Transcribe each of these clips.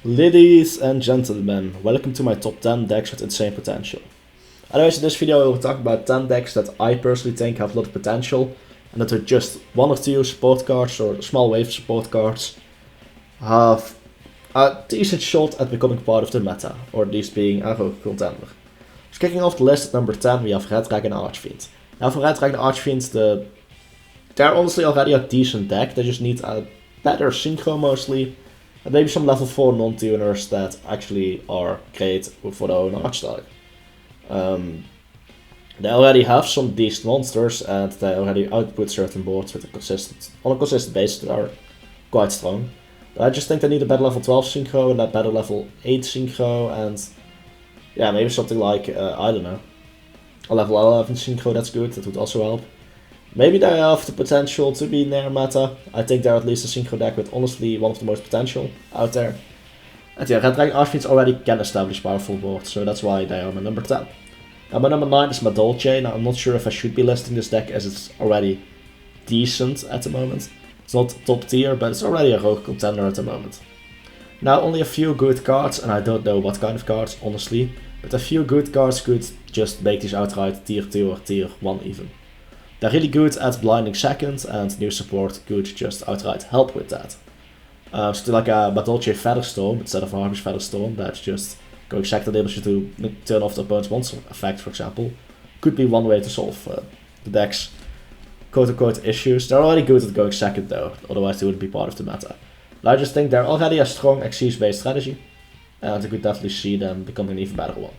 Ladies and gentlemen, welcome to my top 10 decks with insane potential. Anyways, in this video I will talk about 10 decks that I personally think have a lot of potential, and that are just one or two support cards or small wave support cards have a decent shot at becoming part of the meta, or at least being a rogue contender. So kicking off the list at number 10 we have Red Dragon Archfiend. Now for Red Dragon Archfiend, they're honestly already a decent deck, they just need a better synchro mostly. And maybe some level 4 non-tuners that actually are great for their own archetype. They already have some decent monsters and they already output certain boards with on a consistent basis that are quite strong. But I just think they need a better level 12 synchro and a better level 8 synchro, and yeah, maybe something like, I don't know, a level 11 synchro that's good, that would also help. Maybe they have the potential to be near meta. I think they're at least a synchro deck with honestly one of the most potential out there. And yeah, Red Dragon Archfiends already can establish powerful boards, so that's why they are my number 10. Now my number 9 is Madolche. Now I'm not sure if I should be listing this deck as it's already decent at the moment. It's not top tier, but it's already a rogue contender at the moment. Now only a few good cards, and I don't know what kind of cards honestly, but a few good cards could just make these outright tier 2 or tier 1 even. They're really good at blinding second, and new support could just outright help with that. So like a Madolche Featherstorm instead of a Harpish Featherstorm, that's just going second enables you to turn off the opponent's monster effect, for example, could be one way to solve the deck's quote-unquote issues. They're already good at going second though, otherwise they wouldn't be part of the meta. But I just think they're already a strong Xyz-based strategy, and I could definitely see them becoming an even better one.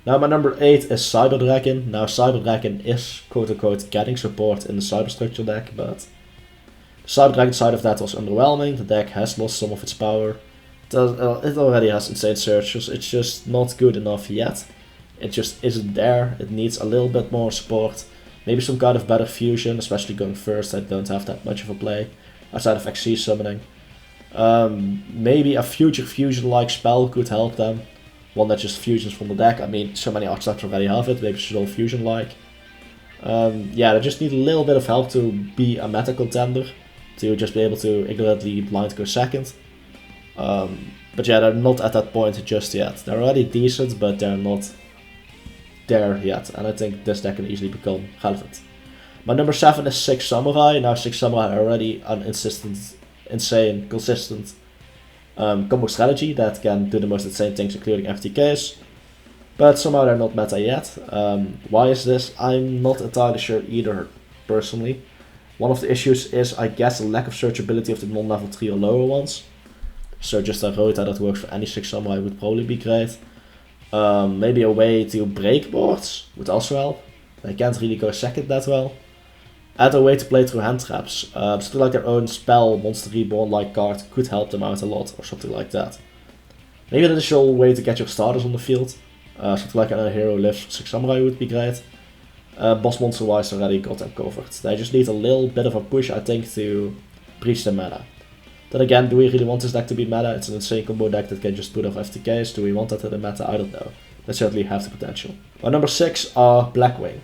Now my number 8 is Cyber Dragon. Now Cyber Dragon is quote-unquote getting support in the Cyberstructure deck, but the Cyber Dragon side of that was underwhelming. The deck has lost some of its power. It already has insane searches, it's just not good enough yet. It just isn't there, it needs a little bit more support. Maybe some kind of better fusion, especially going first, I don't have that much of a play outside of Xyz summoning. Maybe a future fusion-like spell could help them. One that just fusions from the deck. I mean, so many archetypes already have it, maybe it's all fusion-like. Yeah, they just need a little bit of help to be a meta contender, to just be able to ignorantly blind go second. But yeah, they're not at that point just yet. They're already decent, but they're not there yet, and I think this deck can easily become relevant. My number 7 is Six Samurai. Now Six Samurai are already an insane, consistent combo strategy that can do the most insane things, including FTKs, but somehow they're not meta yet. Why is this? I'm not entirely sure either, personally. One of the issues is, I guess, the lack of searchability of the non-level 3 or lower ones. So just a Rota that works for any Six Samurai would probably be great. Maybe a way to break boards would also help. They can't really go second that well. And a way to play through hand traps. Something like their own spell, Monster Reborn like card could help them out a lot, or something like that. Maybe an additional way to get your starters on the field. Something like an hero lift Six Samurai would be great. Boss monster wise already got them covered. They just need a little bit of a push, I think, to breach the meta. Then again, do we really want this deck to be meta? It's an insane combo deck that can just put off FTKs. Do we want that in the meta? I don't know. They certainly have the potential. Our number 6 are Blackwing.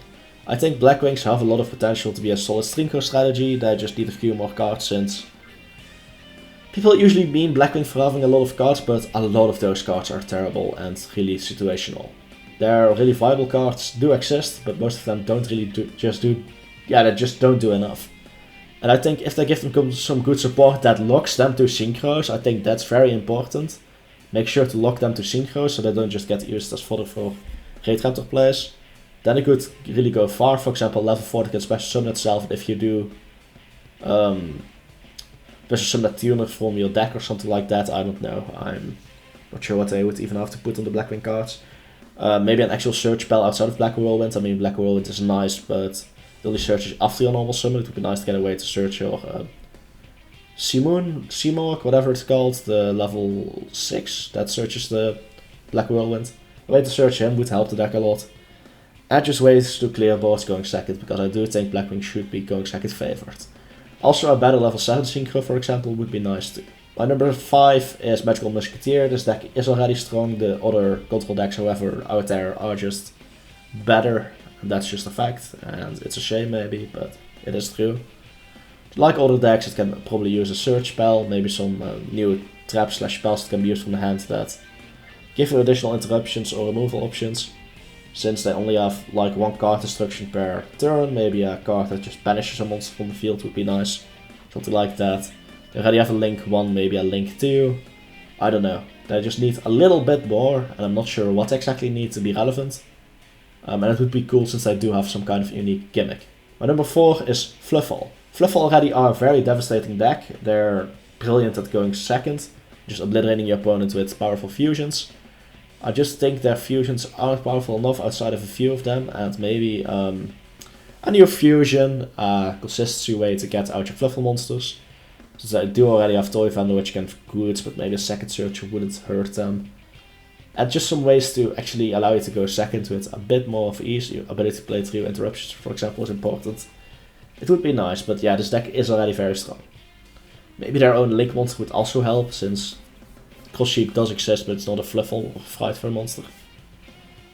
I think Blackwings have a lot of potential to be a solid synchro strategy. They just need a few more cards, since people usually mean Blackwing for having a lot of cards, but a lot of those cards are terrible and really situational. Their really viable cards do exist, but most of them don't really they just don't do enough. And I think if they give them some good support that locks them to synchros, I think that's very important. Make sure to lock them to synchros so they don't just get used as fodder for Raid Raptor players. Then it could really go far. For example, level 4 can special summon itself if you do special summon a tuner from your deck or something like that. I don't know. I'm not sure what they would even have to put on the Blackwing cards. Maybe an actual search spell outside of Black Whirlwind. I mean, Black Whirlwind is nice, but the only search is after your normal summon. It would be nice to get a way to search your Seamork, whatever it's called, the level 6 that searches the Black Whirlwind. A way to search him would help the deck a lot. And just ways to clear boards going second, because I do think Blackwing should be going second favored. Also a better level 7 synchro, for example, would be nice too. My number 5 is Magical Musketeer. This deck is already strong. The other control decks, however, out there are just better. And that's just a fact, and it's a shame maybe, but it is true. Like other decks, it can probably use a search spell, maybe some new traps slash spells that can be used from the hand that give you additional interruptions or removal options. Since they only have like one card destruction per turn, maybe a card that just banishes a monster from the field would be nice. Something like that. They already have a Link 1, maybe a Link 2. I don't know. They just need a little bit more, and I'm not sure what exactly needs to be relevant. And it would be cool since they do have some kind of unique gimmick. My number 4 is Fluffle. Fluffle already are a very devastating deck. They're brilliant at going second, just obliterating your opponent with powerful fusions. I just think their fusions aren't powerful enough outside of a few of them, and maybe a new fusion, a consistency way to get out your Fluffle monsters. Since I do already have Toy Vendor, which can good, but maybe a second searcher wouldn't hurt them. And just some ways to actually allow you to go second with a bit more of ease. Your ability to play through interruptions, for example, is important. It would be nice, but yeah, this deck is already very strong. Maybe their own Link monster would also help, since Cross Sheep does exist, but it's not a Fluffle or Frightful monster.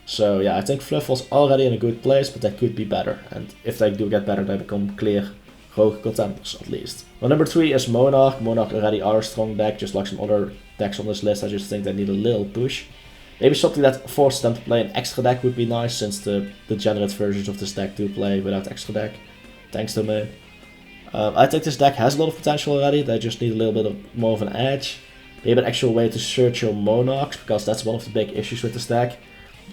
So yeah, I think Fluffle's already in a good place, but they could be better. And if they do get better, they become clear rogue contenders, at least. Well, number 3 is Monarch. Monarch already are a strong deck, just like some other decks on this list. I just think they need a little push. Maybe something that forces them to play an extra deck would be nice, since the degenerate versions of this deck do play without extra deck. Thanks domain. I think this deck has a lot of potential already. They just need a little bit more of an edge. Maybe an actual way to search your Monarchs, because that's one of the big issues with this deck.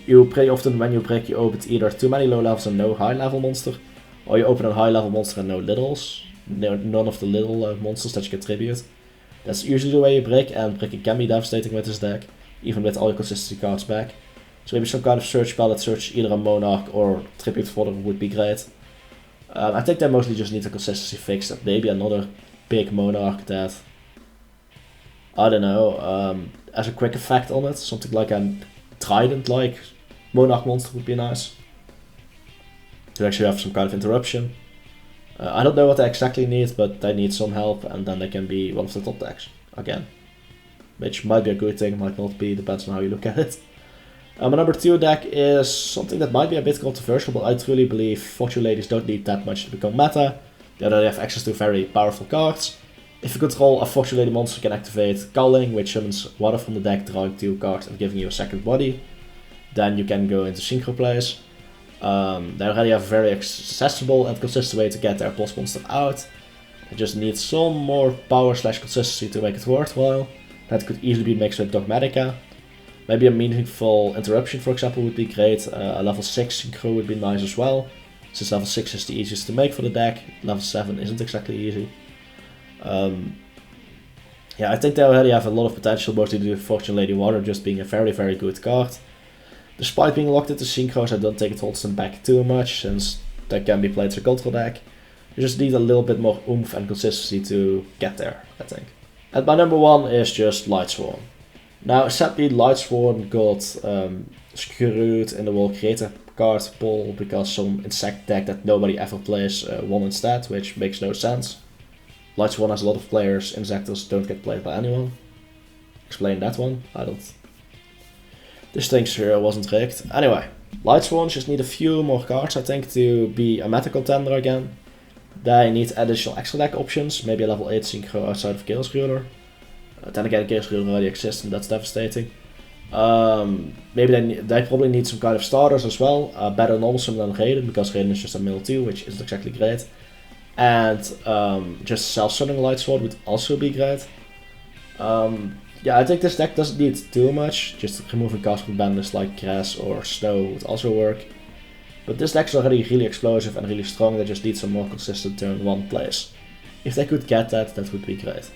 You pretty often, when you break, you open either too many low levels and no high level monster, or you open a high level monster and no littles. None of the little monsters that you can tribute. That's usually the way you break, and breaking can be devastating with this deck, even with all your consistency cards back. So maybe some kind of search spell that searches either a Monarch or tribute fodder would be great. I think they mostly just need the consistency fixed, and maybe another big Monarch that, I don't know, as a quick effect on it, something like a Trident-like Monarch monster would be nice. To actually have some kind of interruption. I don't know what they exactly need, but they need some help, and then they can be one of the top decks, again. Which might be a good thing, might not be, depends on how you look at it. My number 2 deck is something that might be a bit controversial, but I truly believe Fortune Ladies don't need that much to become meta. They already have access to very powerful cards. If you control a Fortune Lady monster, you can activate Culling, which summons water from the deck, drawing 2 cards and giving you a second body. Then you can go into synchro plays. They already have a very accessible and consistent way to get their boss monster out. They just need some more power slash consistency to make it worthwhile. That could easily be mixed with Dogmatica. Maybe a meaningful interruption, for example, would be great. A level 6 synchro would be nice as well, since level 6 is the easiest to make for the deck. Level 7 isn't exactly easy. Yeah, I think they already have a lot of potential, mostly due to Fortune Lady Water just being a very, very good card. Despite being locked into synchros, I don't think it holds them back too much, since they can be played as a control deck. You just need a little bit more oomph and consistency to get there, I think. And my number 1 is just Lightsworn. Now, sadly, Lightsworn got screwed in the World Creator card pool because some insect deck that nobody ever plays won instead, which makes no sense. Lightsworn has a lot of players, Insectors don't get played by anyone. Explain that one, I don't. This thing sure wasn't rigged. Anyway, Lightsworn just need a few more cards, I think, to be a meta contender again. They need additional extra deck options, maybe a level 8 synchro outside of Chaos Ruler. Then again, Chaos Ruler already exists and that's devastating. Maybe they probably need some kind of starters as well. Better normal summon than Raiden, because Raiden is just a mill 2, which isn't exactly great. And just self-summoning Lightsworn would also be great. Yeah, I think this deck doesn't need too much. Just removing cards from ban lists like Grass or Snow would also work. But this deck is already really explosive and really strong. They just need some more consistent turn 1 plays. If they could get that, that would be great.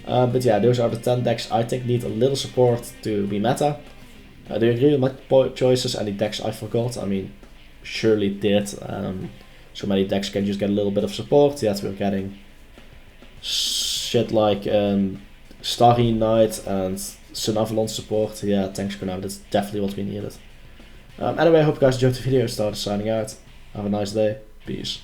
But yeah, those are the 10 decks I think need a little support to be meta. Do you agree with my choices? Any decks I forgot? I mean, surely did. So many decks can just get a little bit of support. Yet we're getting shit like Starry Night and Sun Avalon support. Yeah, thanks for now. That's definitely what we needed. Anyway, I hope you guys enjoyed the video. Started signing out. Have a nice day. Peace.